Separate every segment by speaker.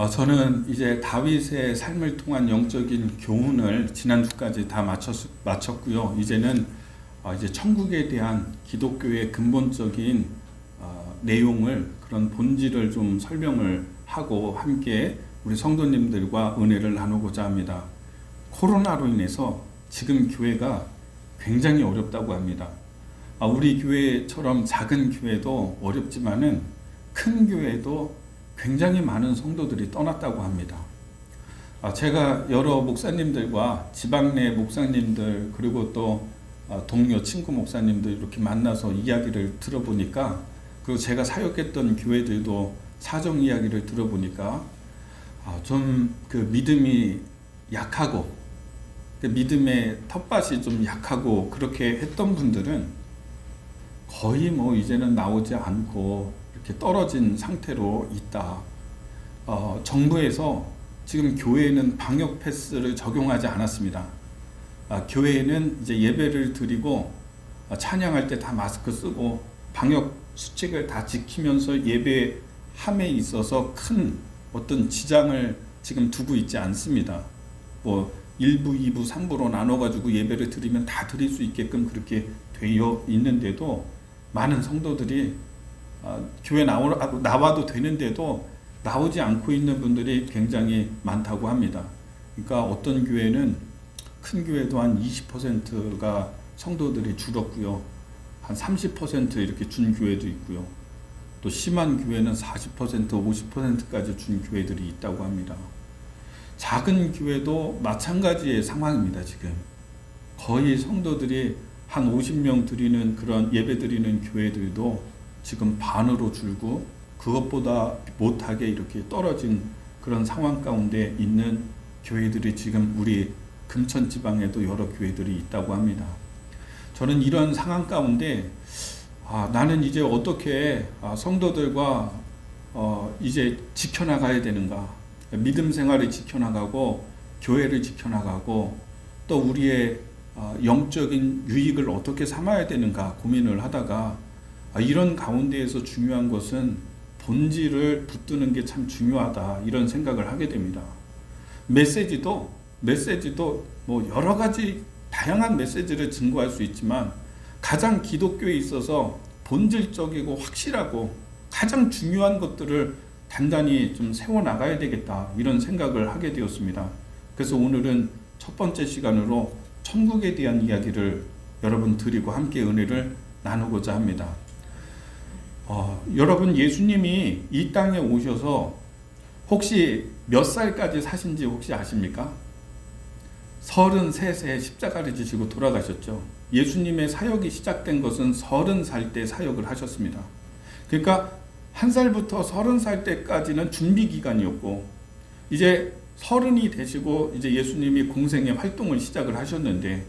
Speaker 1: 저는 이제 다윗의 삶을 통한 영적인 교훈을 지난주까지 다 마쳤고요. 이제는 이제 천국에 대한 기독교의 근본적인 내용을, 그런 본질을 좀 설명을 하고 함께 우리 성도님들과 은혜를 나누고자 합니다. 코로나로 인해서 지금 교회가 굉장히 어렵다고 합니다. 우리 교회처럼 작은 교회도 어렵지만은 큰 교회도 굉장히 많은 성도들이 떠났다고 합니다. 제가 여러 목사님들과 지방 내 목사님들, 그리고 또 동료 친구 목사님들 이렇게 만나서 이야기를 들어보니까, 그리고 제가 사역했던 교회들도 사정 이야기를 들어보니까 좀 그 믿음이 약하고, 그 믿음의 텃밭이 좀 약하고 그렇게 했던 분들은 거의 이제는 나오지 않고 이렇게 떨어진 상태로 있다. 정부에서 지금 교회에는 방역 패스를 적용하지 않았습니다. 교회에는 이제 예배를 드리고 찬양할 때 다 마스크 쓰고 방역 수칙을 다 지키면서 예배함에 있어서 큰 어떤 지장을 지금 두고 있지 않습니다. 1부, 2부, 3부로 나눠가지고 예배를 드리면 다 드릴 수 있게끔 그렇게 되어 있는데도 많은 성도들이 교회 나와도 되는데도 나오지 않고 있는 분들이 굉장히 많다고 합니다. 그러니까 어떤 교회는, 큰 교회도 한 20%가 성도들이 줄었고요. 한 30% 이렇게 준 교회도 있고요. 또 심한 교회는 40%, 50%까지 준 교회들이 있다고 합니다. 작은 교회도 마찬가지의 상황입니다. 지금 거의 성도들이 한 50명 드리는 그런 예배 드리는 교회들도 지금 반으로 줄고 그것보다 못하게 이렇게 떨어진 그런 상황 가운데 있는 교회들이 지금 우리 금천 지방에도 여러 교회들이 있다고 합니다. 저는 이런 상황 가운데 나는 이제 어떻게 성도들과 이제 지켜나가야 되는가, 믿음 생활을 지켜나가고 교회를 지켜나가고 또 우리의 영적인 유익을 어떻게 삼아야 되는가 고민을 하다가, 이런 가운데에서 중요한 것은 본질을 붙드는 게 참 중요하다, 이런 생각을 하게 됩니다. 메시지도 여러 가지 다양한 메시지를 증거할 수 있지만 가장 기독교에 있어서 본질적이고 확실하고 가장 중요한 것들을 단단히 좀 세워나가야 되겠다, 이런 생각을 하게 되었습니다. 그래서 오늘은 첫 번째 시간으로 천국에 대한 이야기를 여러분 드리고 함께 은혜를 나누고자 합니다. 여러분, 예수님이 이 땅에 오셔서 혹시 몇 살까지 사신지 혹시 아십니까? 33세 십자가를 지시고 돌아가셨죠. 예수님의 사역이 시작된 것은 30살 때 사역을 하셨습니다. 그러니까 1살부터 30살 때까지는 준비 기간이었고, 이제 30이 되시고 이제 예수님이 공생의 활동을 시작을 하셨는데,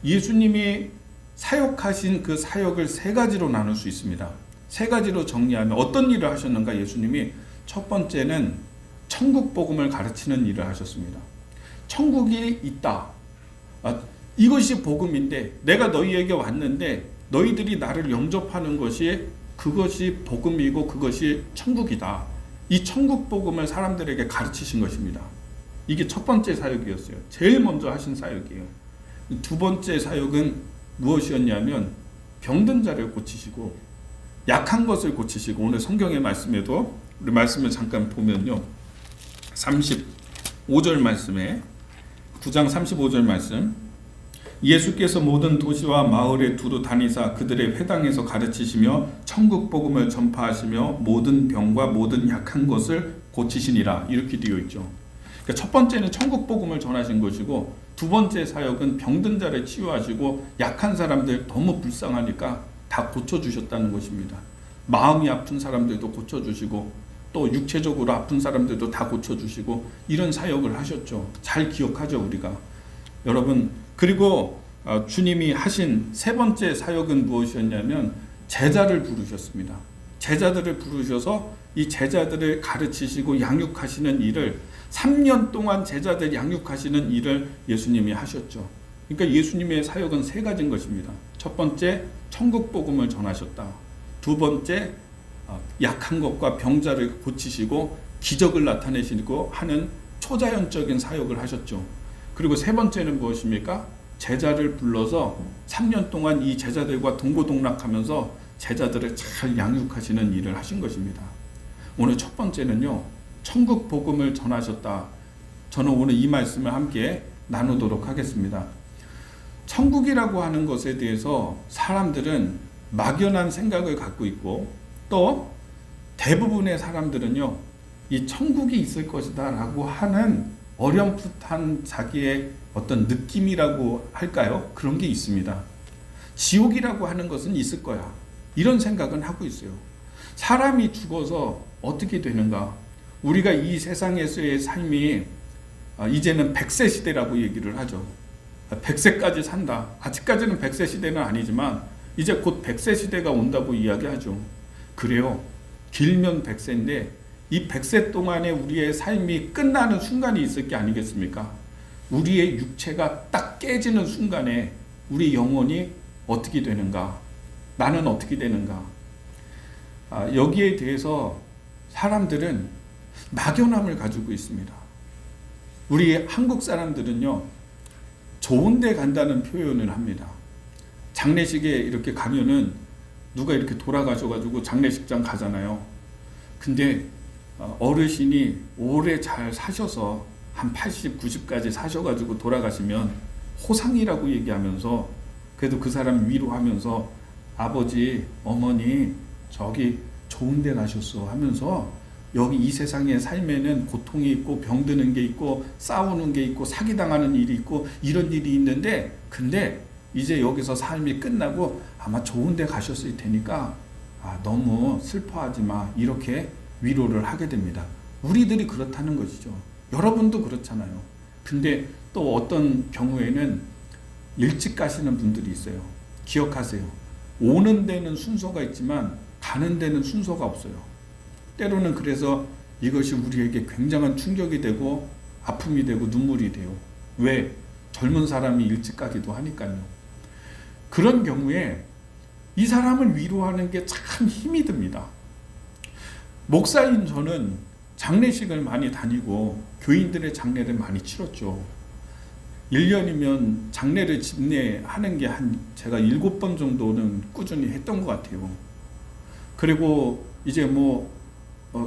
Speaker 1: 예수님이 사역하신 그 사역을 세 가지로 나눌 수 있습니다. 세 가지로 정리하면 어떤 일을 하셨는가? 예수님이 첫 번째는 천국 복음을 가르치는 일을 하셨습니다. 천국이 있다. 이것이 복음인데, 내가 너희에게 왔는데 너희들이 나를 영접하는 것이, 그것이 복음이고 그것이 천국이다. 이 천국 복음을 사람들에게 가르치신 것입니다. 이게 첫 번째 사역이었어요. 제일 먼저 하신 사역이에요. 두 번째 사역은 무엇이었냐면 병든 자를 고치시고 약한 것을 고치시고, 오늘 성경의 말씀에도 우리 말씀을 잠깐 보면요, 35절 말씀에, 9장 35절 말씀, 예수께서 모든 도시와 마을에 두루 다니사 그들의 회당에서 가르치시며 천국 복음을 전파하시며 모든 병과 모든 약한 것을 고치시니라, 이렇게 되어 있죠. 그러니까 첫 번째는 천국 복음을 전하신 것이고, 두 번째 사역은 병든 자를 치유하시고 약한 사람들 너무 불쌍하니까 다 고쳐주셨다는 것입니다. 마음이 아픈 사람들도 고쳐주시고 또 육체적으로 아픈 사람들도 다 고쳐주시고, 이런 사역을 하셨죠. 잘 기억하죠, 우리가. 여러분, 그리고 주님이 하신 세 번째 사역은 무엇이었냐면 제자를 부르셨습니다. 제자들을 부르셔서 이 제자들을 가르치시고 양육하시는 일을, 3년 동안 제자들 양육하시는 일을 예수님이 하셨죠. 그러니까 예수님의 사역은 세 가지인 것입니다. 첫 번째, 천국 복음을 전하셨다. 두 번째, 약한 것과 병자를 고치시고 기적을 나타내시고 하는 초자연적인 사역을 하셨죠. 그리고 세 번째는 무엇입니까? 제자를 불러서 3년 동안 이 제자들과 동고동락하면서 제자들을 잘 양육하시는 일을 하신 것입니다. 오늘 첫 번째는요, 천국 복음을 전하셨다. 저는 오늘 이 말씀을 함께 나누도록 하겠습니다. 천국이라고 하는 것에 대해서 사람들은 막연한 생각을 갖고 있고, 또 대부분의 사람들은요, 이 천국이 있을 것이다 라고 하는 어렴풋한 자기의 어떤 느낌이라고 할까요? 그런 게 있습니다. 지옥이라고 하는 것은 있을 거야, 이런 생각은 하고 있어요. 사람이 죽어서 어떻게 되는가? 우리가 이 세상에서의 삶이 이제는 100세 시대라고 얘기를 하죠. 100세까지 산다. 아직까지는 100세 시대는 아니지만 이제 곧 100세 시대가 온다고 이야기하죠. 그래요. 길면 100세인데 이 100세 동안에 우리의 삶이 끝나는 순간이 있을 게 아니겠습니까? 우리의 육체가 딱 깨지는 순간에 우리 영혼이 어떻게 되는가? 나는 어떻게 되는가? 여기에 대해서 사람들은 막연함을 가지고 있습니다. 우리 한국 사람들은요, 좋은 데 간다는 표현을 합니다. 장례식에 이렇게 가면은 누가 이렇게 돌아가셔가지고 장례식장 가잖아요. 근데 어르신이 오래 잘 사셔서 한 80, 90까지 사셔가지고 돌아가시면 호상이라고 얘기하면서, 그래도 그 사람 위로하면서 아버지, 어머니 저기 좋은 데 가셨어 하면서, 여기 이 세상의 삶에는 고통이 있고 병드는 게 있고 싸우는 게 있고 사기당하는 일이 있고 이런 일이 있는데, 근데 이제 여기서 삶이 끝나고 아마 좋은 데 가셨을 테니까 너무 슬퍼하지 마, 이렇게 위로를 하게 됩니다. 우리들이 그렇다는 것이죠. 여러분도 그렇잖아요. 근데 또 어떤 경우에는 일찍 가시는 분들이 있어요. 기억하세요. 오는 데는 순서가 있지만 가는 데는 순서가 없어요. 때로는 그래서 이것이 우리에게 굉장한 충격이 되고 아픔이 되고 눈물이 돼요. 왜? 젊은 사람이 일찍 가기도 하니까요. 그런 경우에 이 사람을 위로하는 게 참 힘이 듭니다. 목사인 저는 장례식을 많이 다니고 교인들의 장례를 많이 치렀죠. 1년이면 장례를 집례하는 게 제가 7번 정도는 꾸준히 했던 것 같아요. 그리고 이제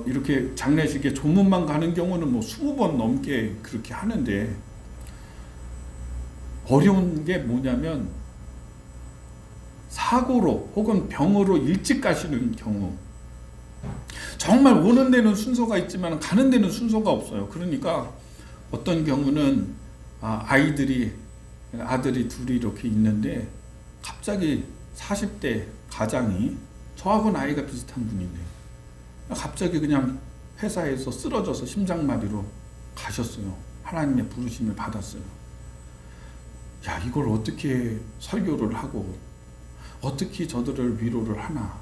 Speaker 1: 이렇게 장례식에 조문만 가는 경우는 20번 넘게 그렇게 하는데, 어려운 게 뭐냐면 사고로 혹은 병으로 일찍 가시는 경우. 정말 오는 데는 순서가 있지만 가는 데는 순서가 없어요. 그러니까 어떤 경우는 아들이 둘이 이렇게 있는데 갑자기 40대 가장이, 저하고 나이가 비슷한 분인데 갑자기 그냥 회사에서 쓰러져서 심장마비로 가셨어요. 하나님의 부르심을 받았어요. 야, 이걸 어떻게 설교를 하고 어떻게 저들을 위로를 하나,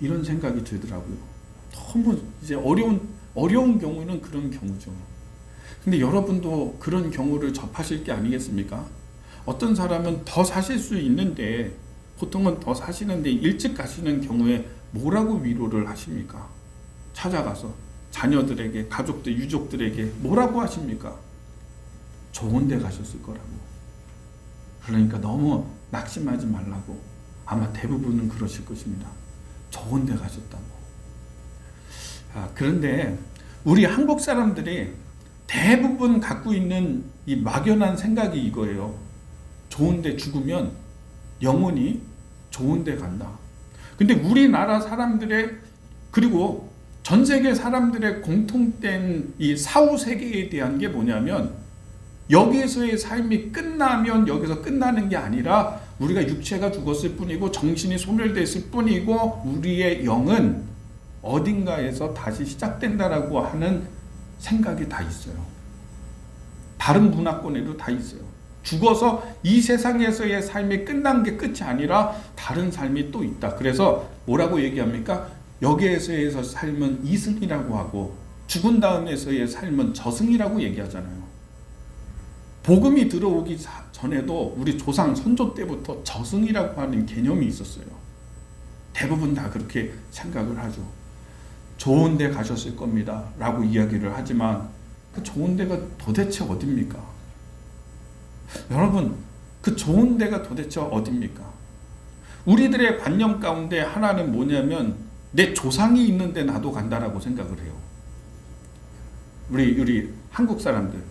Speaker 1: 이런 생각이 들더라고요. 너무 이제 어려운 경우는 그런 경우죠. 근데 여러분도 그런 경우를 접하실 게 아니겠습니까? 어떤 사람은 더 사실 수 있는데, 보통은 더 사시는데 일찍 가시는 경우에 뭐라고 위로를 하십니까? 찾아가서 자녀들에게, 가족들, 유족들에게 뭐라고 하십니까? 좋은 데 가셨을 거라고. 그러니까 너무 낙심하지 말라고. 아마 대부분은 그러실 것입니다. 좋은 데 가셨다고. 그런데 우리 한국 사람들이 대부분 갖고 있는 이 막연한 생각이 이거예요. 좋은 데 죽으면 영혼이 좋은 데 간다. 근데 우리나라 사람들의, 그리고 전 세계 사람들의 공통된 이 사후 세계에 대한 게 뭐냐면, 여기에서의 삶이 끝나면 여기서 끝나는 게 아니라 우리가 육체가 죽었을 뿐이고 정신이 소멸됐을 뿐이고 우리의 영은 어딘가에서 다시 시작된다라고 하는 생각이 다 있어요. 다른 문화권에도 다 있어요. 죽어서 이 세상에서의 삶이 끝난 게 끝이 아니라 다른 삶이 또 있다. 그래서 뭐라고 얘기합니까? 여기에서의 삶은 이승이라고 하고 죽은 다음에서의 삶은 저승이라고 얘기하잖아요. 복음이 들어오기 전에도 우리 조상 선조 때부터 저승이라고 하는 개념이 있었어요. 대부분 다 그렇게 생각을 하죠. 좋은 데 가셨을 겁니다 라고 이야기를 하지만 그 좋은 데가 도대체 어딥니까? 여러분, 그 좋은 데가 도대체 어딥니까? 우리들의 관념 가운데 하나는 뭐냐면 내 조상이 있는데 나도 간다라고 생각을 해요. 우리 한국 사람들,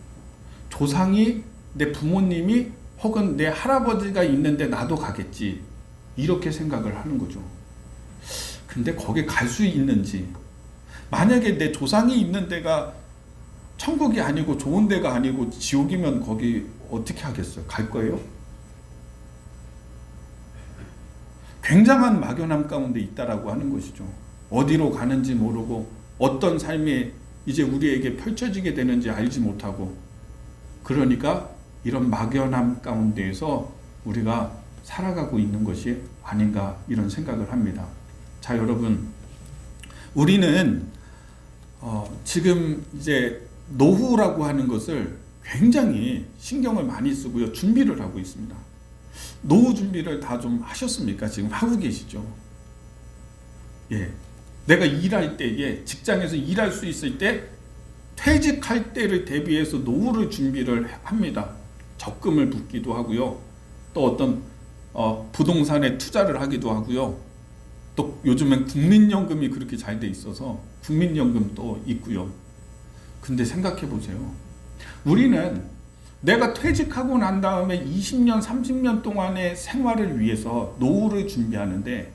Speaker 1: 조상이, 내 부모님이 혹은 내 할아버지가 있는데 나도 가겠지, 이렇게 생각을 하는 거죠. 근데 거기 갈 수 있는지, 만약에 내 조상이 있는 데가 천국이 아니고 좋은 데가 아니고 지옥이면 거기 어떻게 하겠어요? 갈 거예요? 굉장한 막연함 가운데 있다라고 하는 것이죠. 어디로 가는지 모르고 어떤 삶이 이제 우리에게 펼쳐지게 되는지 알지 못하고, 그러니까 이런 막연함 가운데에서 우리가 살아가고 있는 것이 아닌가, 이런 생각을 합니다. 자, 여러분, 우리는 지금 이제 노후라고 하는 것을 굉장히 신경을 많이 쓰고요, 준비를 하고 있습니다. 노후 준비를 다 좀 하셨습니까? 지금 하고 계시죠? 예. 내가 일할 때에, 직장에서 일할 수 있을 때, 퇴직할 때를 대비해서 노후를 준비를 합니다. 적금을 붓기도 하고요. 또 어떤 부동산에 투자를 하기도 하고요. 또 요즘엔 국민연금이 그렇게 잘 돼 있어서 국민연금도 있고요. 근데 생각해 보세요. 우리는 내가 퇴직하고 난 다음에 20년, 30년 동안의 생활을 위해서 노후를 준비하는데,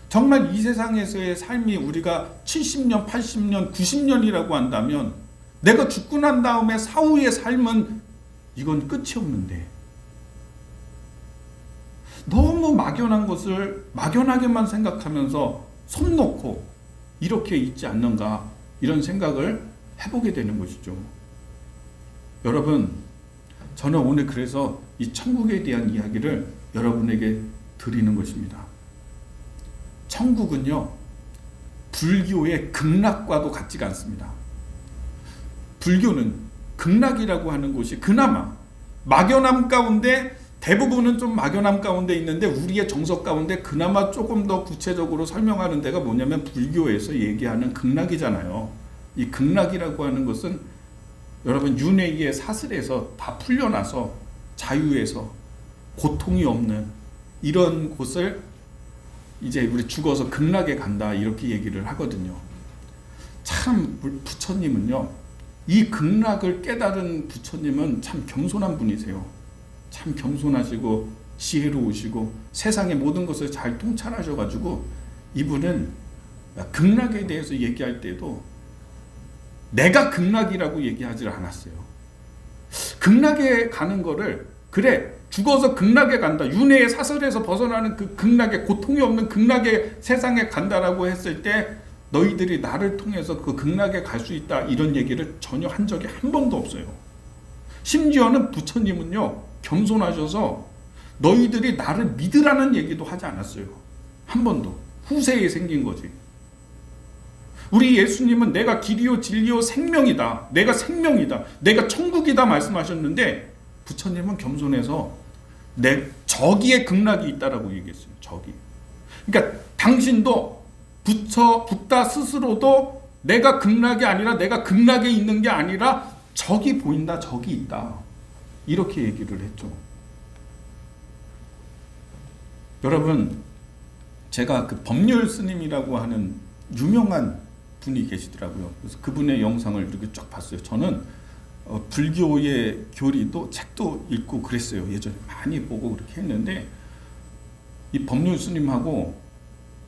Speaker 1: 정말 이 세상에서의 삶이 우리가 70년, 80년, 90년이라고 한다면 내가 죽고 난 다음에 사후의 삶은 이건 끝이 없는데, 너무 막연한 것을 막연하게만 생각하면서 손 놓고 이렇게 있지 않는가, 이런 생각을 해보게 되는 것이죠. 여러분, 저는 오늘 그래서 이 천국에 대한 이야기를 여러분에게 드리는 것입니다. 천국은요, 불교의 극락과도 같지가 않습니다. 불교는 극락이라고 하는 곳이 그나마 막연함 가운데, 대부분은 좀 막연함 가운데 있는데 우리의 정석 가운데 그나마 조금 더 구체적으로 설명하는 데가 뭐냐면 불교에서 얘기하는 극락이잖아요. 이 극락이라고 하는 것은 여러분, 윤회의 사슬에서 다 풀려나서 자유에서 고통이 없는 이런 곳을 이제 우리 죽어서 극락에 간다, 이렇게 얘기를 하거든요. 참 부처님은요, 이 극락을 깨달은 부처님은 참 겸손한 분이세요. 참 겸손하시고 지혜로우시고 세상의 모든 것을 잘 통찰하셔가지고, 이분은 극락에 대해서 얘기할 때도 내가 극락이라고 얘기하지 않았어요. 극락에 가는 거를, 그래, 죽어서 극락에 간다, 윤회의 사슬에서 벗어나는 그 극락에, 고통이 없는 극락의 세상에 간다라고 했을 때 너희들이 나를 통해서 그 극락에 갈 수 있다, 이런 얘기를 전혀 한 적이 한 번도 없어요. 심지어는 부처님은요, 겸손하셔서 너희들이 나를 믿으라는 얘기도 하지 않았어요. 한 번도. 후세에 생긴 거지. 우리 예수님은 내가 길이요 진리요 생명이다, 내가 생명이다, 내가 천국이다 말씀하셨는데, 부처님은 겸손해서 저기에 극락이 있다라고 얘기했어요. 저기. 그러니까 당신도 붓다 스스로도 내가 극락이 아니라, 내가 극락에 있는 게 아니라 저기 보인다, 저기 있다, 이렇게 얘기를 했죠. 여러분, 제가 그 법률 스님이라고 하는 유명한 분이 계시더라고요. 그래서 그분의 영상을 이렇게 쫙 봤어요. 저는 불교의 교리도 책도 읽고 그랬어요. 예전에 많이 보고 그렇게 했는데, 이 법률 스님하고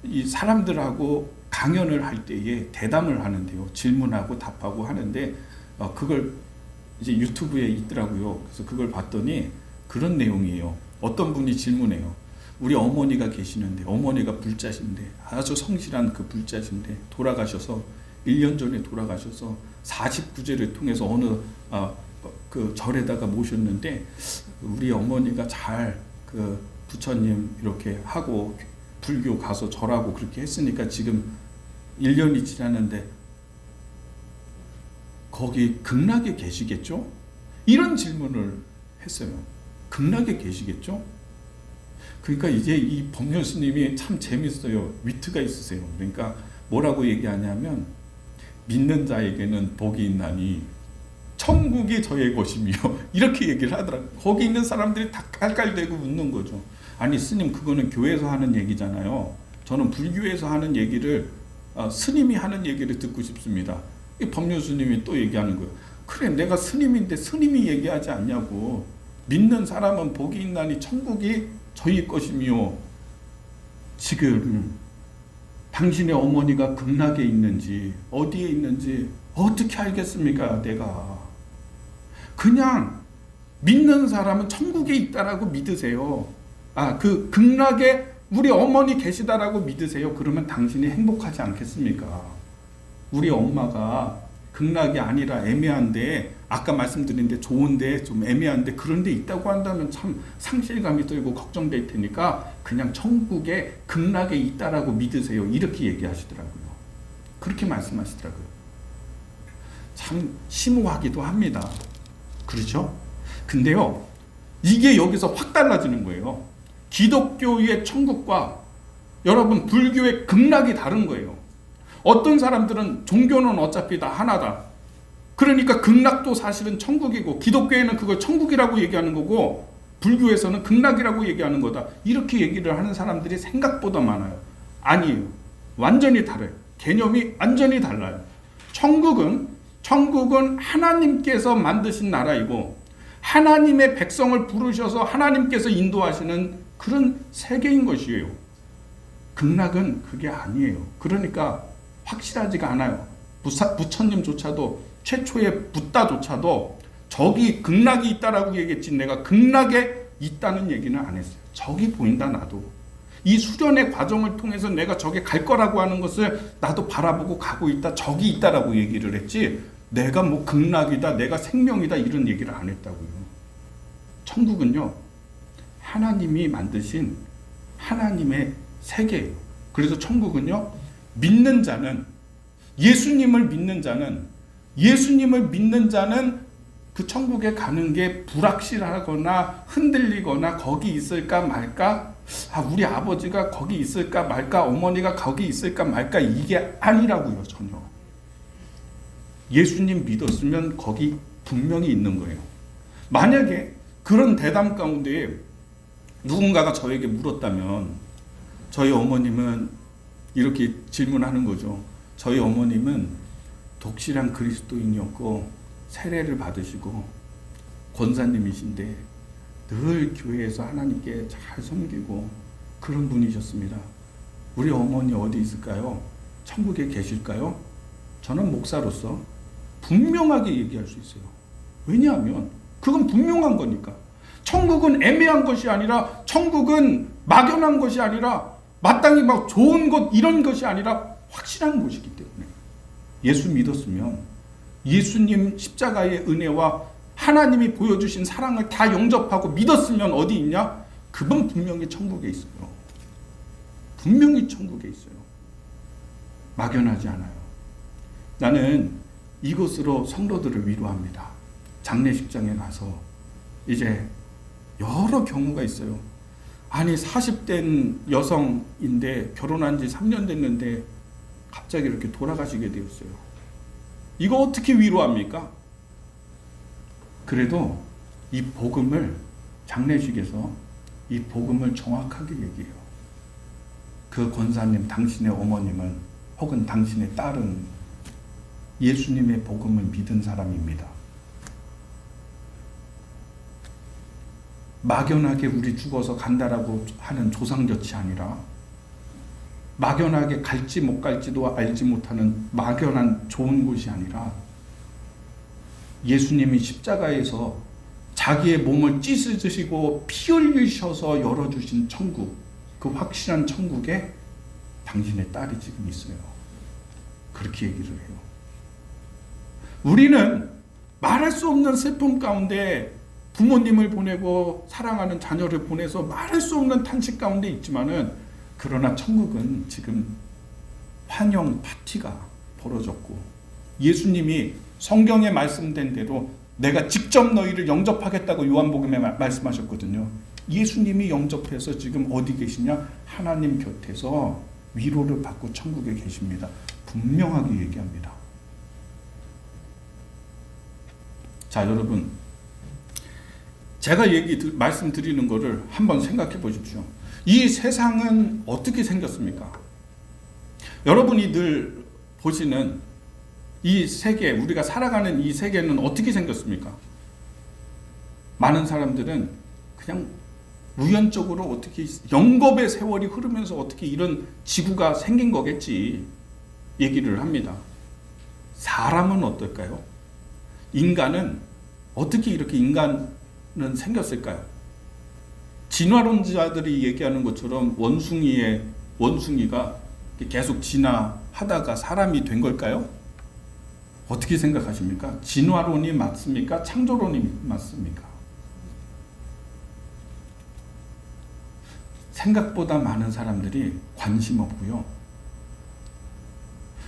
Speaker 1: 이 사람들하고 강연을 할 때에 대담을 하는데요. 질문하고 답하고 하는데, 그걸 이제 유튜브에 있더라고요. 그래서 그걸 봤더니 그런 내용이에요. 어떤 분이 질문해요. 우리 어머니가 계시는데, 어머니가 불자신데, 아주 성실한 그 불자신데 돌아가셔서 1년 전에 돌아가셔서 49제를 통해서 어느 그 절에다가 모셨는데, 우리 어머니가 잘 그 부처님 이렇게 하고 불교 가서 절하고 그렇게 했으니까 지금 1년이 지났는데 거기 극락에 계시겠죠? 이런 질문을 했어요. 극락에 계시겠죠? 그러니까 이제 이 법률 스님이 참 재밌어요. 위트가 있으세요. 그러니까 뭐라고 얘기하냐면, 믿는 자에게는 복이 있나니 천국이 저의 것이며 이렇게 얘기를 하더라고요. 거기 있는 사람들이 다 깔깔대고 웃는 거죠. 아니 스님, 그거는 교회에서 하는 얘기잖아요. 저는 불교에서 하는 얘기를 스님이 하는 얘기를 듣고 싶습니다. 이 법륜 스님이 또 얘기하는 거예요. 그래, 내가 스님인데 스님이 얘기하지 않냐고. 믿는 사람은 복이 있나니 천국이 저희 것이며, 지금 당신의 어머니가 극락에 있는지 어디에 있는지 어떻게 알겠습니까? 내가 그냥 믿는 사람은 천국에 있다라고 믿으세요. 그 극락에 우리 어머니 계시다라고 믿으세요. 그러면 당신이 행복하지 않겠습니까? 우리 엄마가 극락이 아니라 애매한데, 아까 말씀드린데 좋은데 좀 애매한데 그런 데 있다고 한다면 참 상실감이 들고 걱정될 테니까 그냥 천국에 극락에 있다라고 믿으세요. 이렇게 얘기하시더라고요. 그렇게 말씀하시더라고요. 참 심오하기도 합니다. 그렇죠? 근데요, 이게 여기서 확 달라지는 거예요. 기독교의 천국과 여러분 불교의 극락이 다른 거예요. 어떤 사람들은 종교는 어차피 다 하나다. 그러니까 극락도 사실은 천국이고, 기독교에는 그걸 천국이라고 얘기하는 거고 불교에서는 극락이라고 얘기하는 거다. 이렇게 얘기를 하는 사람들이 생각보다 많아요. 아니에요. 완전히 달라요. 개념이 완전히 달라요. 천국은 하나님께서 만드신 나라이고, 하나님의 백성을 부르셔서 하나님께서 인도하시는 그런 세계인 것이에요. 극락은 그게 아니에요. 그러니까 확실하지가 않아요. 부처님조차도, 최초의 붓다조차도 저기 극락이 있다라고 얘기했지 내가 극락에 있다는 얘기는 안 했어요. 저기 보인다 나도. 이 수련의 과정을 통해서 내가 저게 갈 거라고 하는 것을 나도 바라보고 가고 있다. 저기 있다라고 얘기를 했지 내가 뭐 극락이다, 내가 생명이다 이런 얘기를 안 했다고요. 천국은요, 하나님이 만드신 하나님의 세계예요. 그래서 천국은요, 믿는 자는, 예수님을 믿는 자는 그 천국에 가는 게 불확실하거나 흔들리거나 거기 있을까 말까, 우리 아버지가 거기 있을까 말까, 어머니가 거기 있을까 말까, 이게 아니라고요. 전혀. 예수님 믿었으면 거기 분명히 있는 거예요. 만약에 그런 대담 가운데 누군가가 저에게 물었다면, 저희 어머님은 이렇게 질문하는 거죠. 저희 어머님은 독실한 그리스도인이었고 세례를 받으시고 권사님이신데 늘 교회에서 하나님께 잘 섬기고 그런 분이셨습니다. 우리 어머니 어디 있을까요? 천국에 계실까요? 저는 목사로서 분명하게 얘기할 수 있어요. 왜냐하면 그건 분명한 거니까. 천국은 애매한 것이 아니라, 천국은 막연한 것이 아니라, 마땅히 막 좋은 것 이런 것이 아니라 확실한 것이기 때문에, 예수 믿었으면 예수님 십자가의 은혜와 하나님이 보여주신 사랑을 다 영접하고 믿었으면 어디 있냐? 그분 분명히 천국에 있어요. 분명히 천국에 있어요. 막연하지 않아요. 나는 이것으로 성도들을 위로합니다. 장례식장에 가서 이제 여러 경우가 있어요. 아니 40된 여성인데 결혼한 지 3년 됐는데 갑자기 이렇게 돌아가시게 되었어요. 이거 어떻게 위로합니까? 그래도 이 복음을, 장례식에서 이 복음을 정확하게 얘기해요. 그 권사님, 당신의 어머님은 혹은 당신의 딸은 예수님의 복음을 믿은 사람입니다. 막연하게 우리 죽어서 간다라고 하는 조상볕이 아니라, 막연하게 갈지 못 갈지도 알지 못하는 막연한 좋은 곳이 아니라, 예수님이 십자가에서 자기의 몸을 찢으시고 피 흘리셔서 열어주신 천국, 그 확실한 천국에 당신의 딸이 지금 있어요. 그렇게 얘기를 해요. 우리는 말할 수 없는 슬픔 가운데 부모님을 보내고 사랑하는 자녀를 보내서 말할 수 없는 탄식 가운데 있지만은, 그러나 천국은 지금 환영 파티가 벌어졌고, 예수님이 성경에 말씀된 대로 내가 직접 너희를 영접하겠다고 요한복음에 말씀하셨거든요. 예수님이 영접해서 지금 어디 계시냐? 하나님 곁에서 위로를 받고 천국에 계십니다. 분명하게 얘기합니다. 자, 여러분, 제가 말씀드리는 거를 한번 생각해 보십시오. 이 세상은 어떻게 생겼습니까? 여러분이 늘 보시는 이 세계, 우리가 살아가는 이 세계는 어떻게 생겼습니까? 많은 사람들은 그냥 우연적으로 어떻게 영겁의 세월이 흐르면서 어떻게 이런 지구가 생긴 거겠지 얘기를 합니다. 사람은 어떨까요? 인간은 어떻게 이렇게 인간은 생겼을까요? 진화론자들이 얘기하는 것처럼 원숭이가 계속 진화하다가 사람이 된 걸까요? 어떻게 생각하십니까? 진화론이 맞습니까? 창조론이 맞습니까? 생각보다 많은 사람들이 관심 없고요.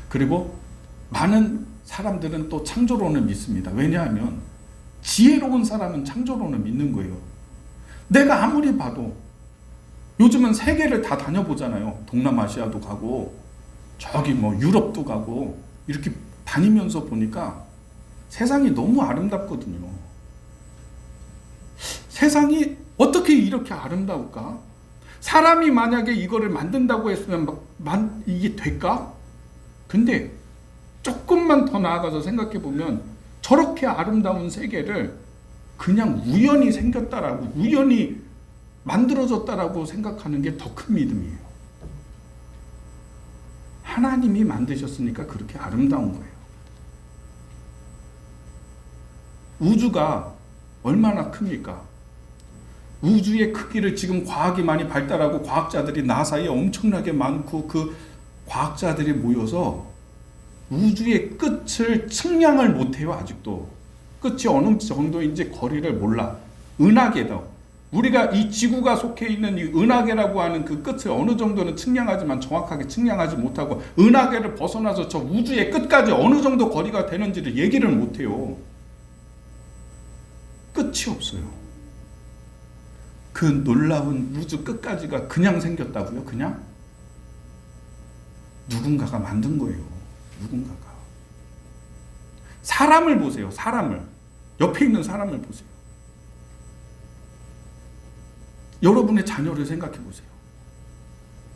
Speaker 1: 그리고 많은 사람들은 또 창조론을 믿습니다. 왜냐하면 지혜로운 사람은 창조론을 믿는 거예요. 내가 아무리 봐도 요즘은 세계를 다 다녀보잖아요. 동남아시아도 가고 저기 유럽도 가고 이렇게 다니면서 보니까 세상이 너무 아름답거든요. 세상이 어떻게 이렇게 아름다울까? 사람이 만약에 이거를 만든다고 했으면 이게 될까? 근데 조금만 더 나아가서 생각해 보면 저렇게 아름다운 세계를 그냥 우연히 생겼다라고, 우연히 만들어졌다라고 생각하는 게 더 큰 믿음이에요. 하나님이 만드셨으니까 그렇게 아름다운 거예요. 우주가 얼마나 큽니까? 우주의 크기를 지금 과학이 많이 발달하고 과학자들이 나사에 엄청나게 많고 그 과학자들이 모여서 우주의 끝을 측량을 못해요. 아직도 끝이 어느 정도인지 거리를 몰라. 은하계도 우리가 이 지구가 속해 있는 이 은하계라고 하는 그 끝을 어느 정도는 측량하지만 정확하게 측량하지 못하고 은하계를 벗어나서 저 우주의 끝까지 어느 정도 거리가 되는지를 얘기를 못해요. 끝이 없어요. 그 놀라운 우주 끝까지가 그냥 생겼다고요? 그냥? 누군가가 만든 거예요. 누군가가. 사람을 보세요. 사람을. 옆에 있는 사람을 보세요. 여러분의 자녀를 생각해 보세요.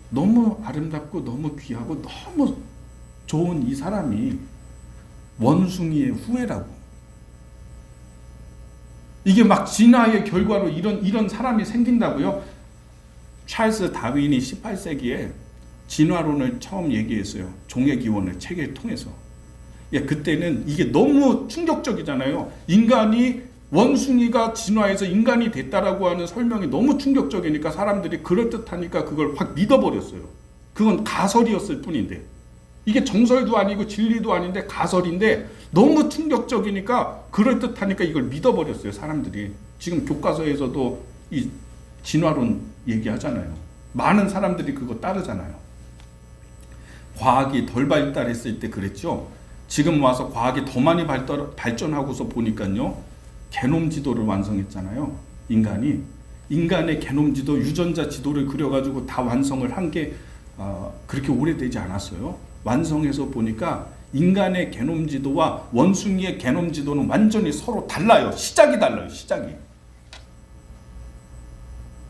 Speaker 1: 너무 아름답고 너무 귀하고 너무 좋은 이 사람이 원숭이의 후예라고. 이게 막 진화의 결과로 이런 사람이 생긴다고요? 찰스 다윈이 18세기에 진화론을 처음 얘기했어요. 종의 기원을 책을 통해서. 그때는 이게 너무 충격적이잖아요. 원숭이가 진화해서 인간이 됐다라고 하는 설명이 너무 충격적이니까 사람들이 그럴듯하니까 그걸 확 믿어버렸어요. 그건 가설이었을 뿐인데. 이게 정설도 아니고 진리도 아닌데 가설인데 너무 충격적이니까 그럴듯하니까 이걸 믿어버렸어요. 사람들이. 지금 교과서에서도 이 진화론 얘기하잖아요. 많은 사람들이 그거 따르잖아요. 과학이 덜 발달했을 때 그랬죠. 지금 와서 과학이 더 많이 발전하고서 보니까요. 게놈 지도를 완성했잖아요. 인간의 게놈 지도, 유전자 지도를 그려가지고 다 완성을 한 게 그렇게 오래되지 않았어요. 완성해서 보니까 인간의 게놈 지도와 원숭이의 게놈 지도는 완전히 서로 달라요. 시작이 달라요. 시작이.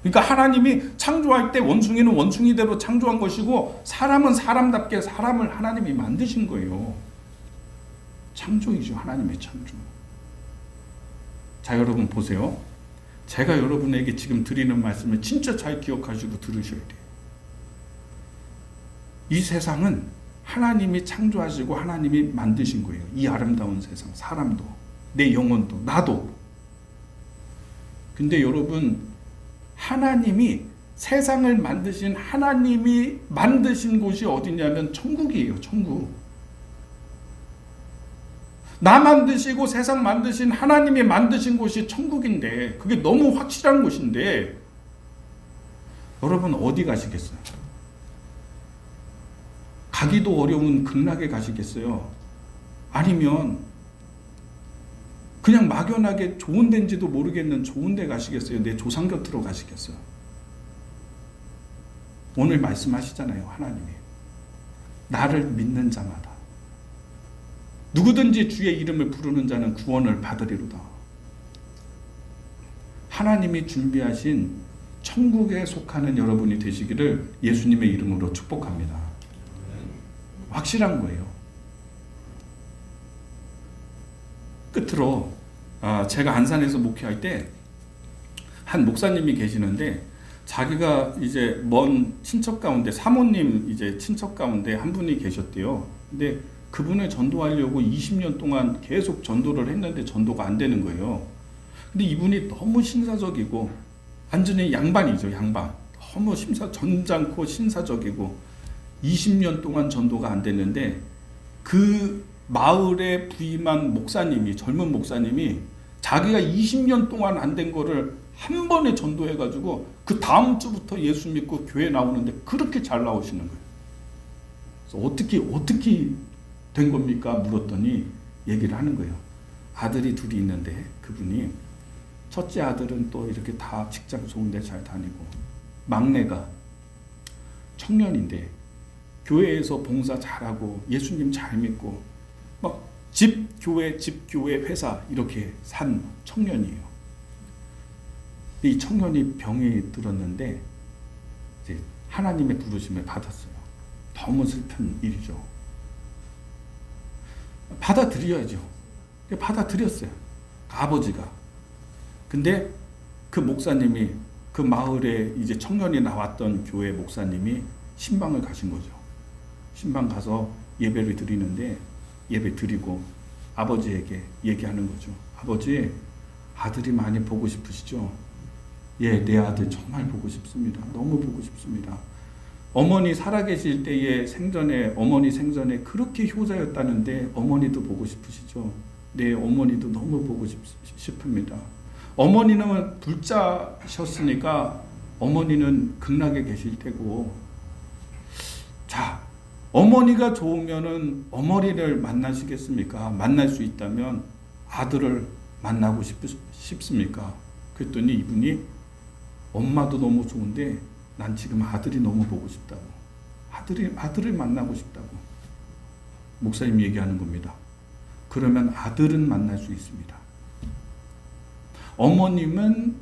Speaker 1: 그러니까 하나님이 창조할 때 원숭이는 원숭이대로 창조한 것이고 사람은 사람답게 사람을 하나님이 만드신 거예요. 창조이죠. 하나님의 창조. 자, 여러분 보세요. 제가 여러분에게 지금 드리는 말씀을 진짜 잘 기억하시고 들으셔야 돼요. 이 세상은 하나님이 창조하시고 하나님이 만드신 거예요. 이 아름다운 세상, 사람도, 내 영혼도, 나도. 근데 여러분, 하나님이 세상을 만드신 하나님이 만드신 곳이 어디냐면 천국이에요. 천국. 나 만드시고 세상 만드신 하나님이 만드신 곳이 천국인데 그게 너무 확실한 곳인데 여러분 어디 가시겠어요? 가기도 어려운 극락에 가시겠어요? 아니면 그냥 막연하게 좋은 데인지도 모르겠는 좋은 데 가시겠어요? 내 조상 곁으로 가시겠어요? 오늘 말씀하시잖아요. 하나님이 나를 믿는 자마다 누구든지 주의 이름을 부르는 자는 구원을 받으리로다. 하나님이 준비하신 천국에 속하는 여러분이 되시기를 예수님의 이름으로 축복합니다. 확실한 거예요. 끝으로 제가 안산에서 목회할 때 한 목사님이 계시는데 자기가 이제 먼 친척 가운데 사모님 이제 친척 가운데 한 분이 계셨대요. 근데 그분을 전도하려고 20년 동안 계속 전도를 했는데 전도가 안 되는 거예요. 근데 이분이 너무 신사적이고 완전히 양반이죠, 양반. 너무 점잖고 신사적이고 20년 동안 전도가 안 됐는데 그 마을에 부임한 목사님이, 젊은 목사님이 자기가 20년 동안 안 된 거를 한 번에 전도해가지고 그 다음 주부터 예수 믿고 교회 나오는데 그렇게 잘 나오시는 거예요. 그래서 어떻게 된 겁니까? 물었더니 얘기를 하는 거예요. 아들이 둘이 있는데 그분이 첫째 아들은 또 이렇게 다 직장 좋은 데 잘 다니고 막내가 청년인데 교회에서 봉사 잘하고 예수님 잘 믿고 막 집 교회 회사 이렇게 산 청년이에요. 이 청년이 병이 들었는데 이제 하나님의 부르심을 받았어요. 너무 슬픈 일이죠. 받아들여야죠. 받아들였어요. 아버지가. 근데 그 목사님이 그 마을에 이제 청년이 나왔던 교회 목사님이 신방을 가신 거죠. 신방 가서 예배를 드리는데 예배 드리고 아버지에게 얘기하는 거죠. 아버지, 아들이 많이 보고 싶으시죠? 예, 내 아들 정말 보고 싶습니다. 너무 보고 싶습니다. 어머니 살아계실 때의 어머니 생전에 그렇게 효자였다는데 어머니도 보고 싶으시죠? 네, 어머니도 너무 보고 싶습니다. 어머니는 불자셨으니까 어머니는 극락에 계실 테고, 자, 어머니가 좋으면은 어머니를 만나시겠습니까? 만날 수 있다면 아들을 만나고 싶습니까? 그랬더니 이분이 엄마도 너무 좋은데 난 지금 아들이 너무 보고 싶다고. 아들을 만나고 싶다고. 목사님이 얘기하는 겁니다. 그러면 아들은 만날 수 있습니다. 어머님은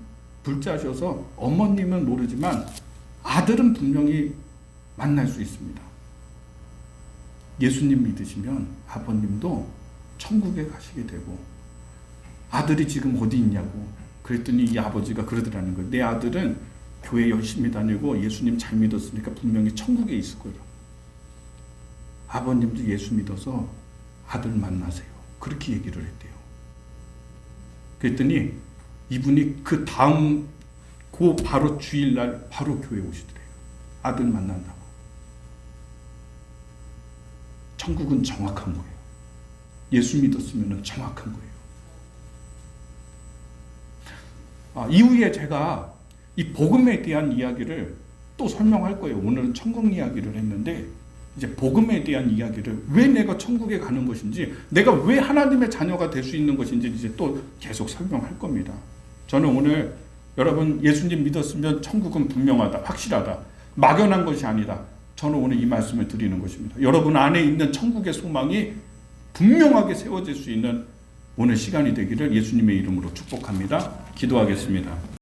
Speaker 1: 불자셔서 어머님은 모르지만 아들은 분명히 만날 수 있습니다. 예수님 믿으시면 아버님도 천국에 가시게 되고, 아들이 지금 어디 있냐고 그랬더니 이 아버지가 그러더라는 거예요. 내 아들은 교회 열심히 다니고 예수님 잘 믿었으니까 분명히 천국에 있을 거예요. 아버님도 예수 믿어서 아들 만나세요. 그렇게 얘기를 했대요. 그랬더니 이분이 그 다음 바로 주일날 바로 교회 오시더래요. 아들 만난다고. 천국은 정확한 거예요. 예수 믿었으면 정확한 거예요. 이후에 제가 이 복음에 대한 이야기를 또 설명할 거예요. 오늘은 천국 이야기를 했는데 이제 복음에 대한 이야기를, 왜 내가 천국에 가는 것인지, 내가 왜 하나님의 자녀가 될 수 있는 것인지 이제 또 계속 설명할 겁니다. 저는 오늘 여러분 예수님 믿었으면 천국은 분명하다, 확실하다, 막연한 것이 아니다. 저는 오늘 이 말씀을 드리는 것입니다. 여러분 안에 있는 천국의 소망이 분명하게 세워질 수 있는 오늘 시간이 되기를 예수님의 이름으로 축복합니다. 기도하겠습니다.